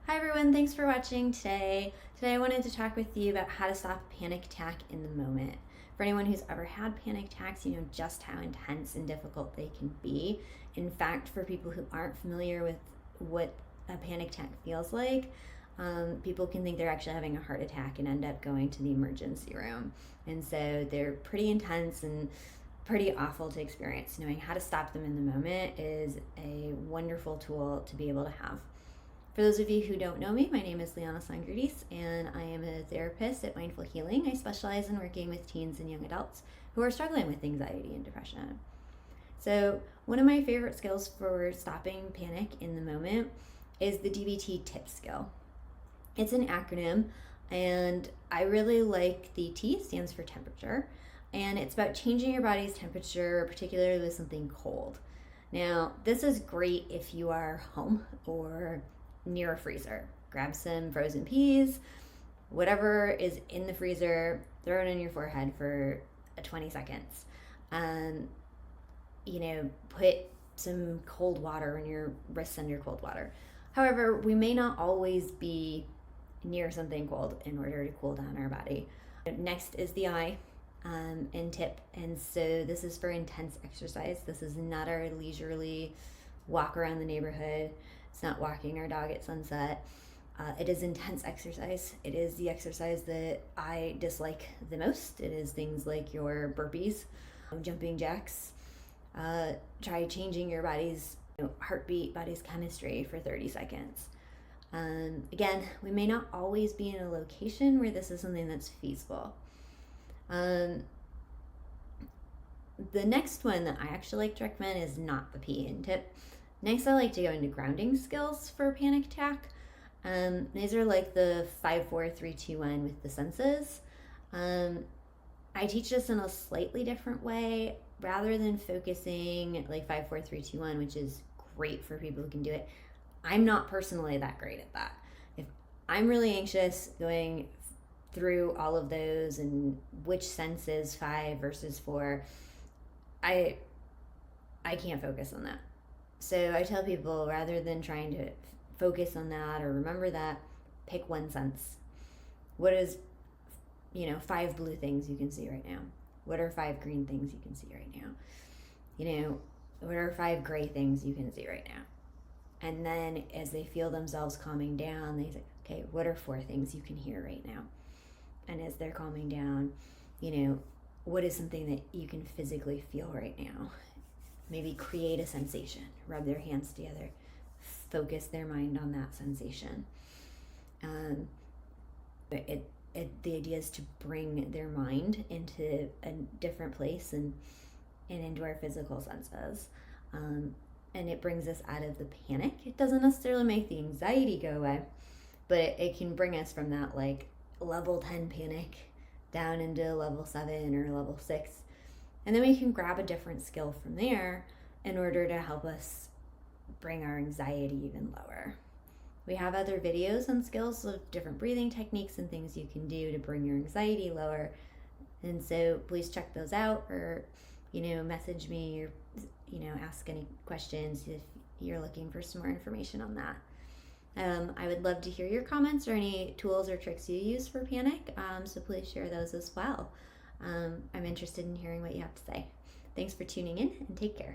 Hi everyone, thanks for watching today. Today I wanted to talk with you about how to stop a panic attack in the moment. For anyone who's ever had panic attacks, you know just how intense and difficult they can be. In fact, for people who aren't familiar with what a panic attack feels like, people can think they're actually having a heart attack and end up going to the emergency room. And so they're pretty intense and pretty awful to experience. Knowing how to stop them in the moment is a wonderful tool to be able to have. For those of you who don't know me, my name is Liana Sangridis, and I am a therapist at Mindful Healing. I specialize in working with teens and young adults who are struggling with anxiety and depression. So one of my favorite skills for stopping panic in the moment is the DBT TIP skill. It's an acronym, and I really like the T stands for temperature, and it's about changing your body's temperature, particularly with something cold. Now, this is great if you are home or near a freezer. Grab some frozen peas, whatever is in the freezer, throw it on your forehead for 20 seconds. Put some cold water in your wrists under cold water. However, we may not always be near something cold in order to cool down our body. Next is the I and TIP. And so this is for intense exercise. This is not our leisurely walk around the neighborhood. It's not walking our dog at sunset. It is intense exercise. It is the exercise that I dislike the most. It is things like your burpees, jumping jacks. Try changing your body's heartbeat, body's chemistry for 30 seconds. Again, we may not always be in a location where this is something that's feasible. The next one that I actually like to recommend is not the P in TIP. Next, I like to go into grounding skills for a panic attack. These are like the 5, 4, 3, 2, 1 with the senses. I teach this in a slightly different way. Rather than focusing like 5, 4, 3, 2, 1, which is great for people who can do it, I'm not personally that great at that. If I'm really anxious going through all of those and which sense is 5 versus 4, I can't focus on that. So I tell people, rather than trying to focus on that or remember that, pick one sense. What is 5 blue things you can see right now? What are 5 green things you can see right now? What are 5 gray things you can see right now? And then as they feel themselves calming down, they say, okay, what are 4 things you can hear right now? And as they're calming down, what is something that you can physically feel right now? Maybe create a sensation, rub their hands together, focus their mind on that sensation. The idea is to bring their mind into a different place and into our physical senses. And it brings us out of the panic. It doesn't necessarily make the anxiety go away, but it can bring us from that like level 10 panic down into level 7 or level 6. And then we can grab a different skill from there in order to help us bring our anxiety even lower. We have other videos on skills of different breathing techniques and things you can do to bring your anxiety lower. And so please check those out, or, message me, or, ask any questions if you're looking for some more information on that. I would love to hear your comments or any tools or tricks you use for panic. So please share those as well. I'm interested in hearing what you have to say. Thanks for tuning in, and take care.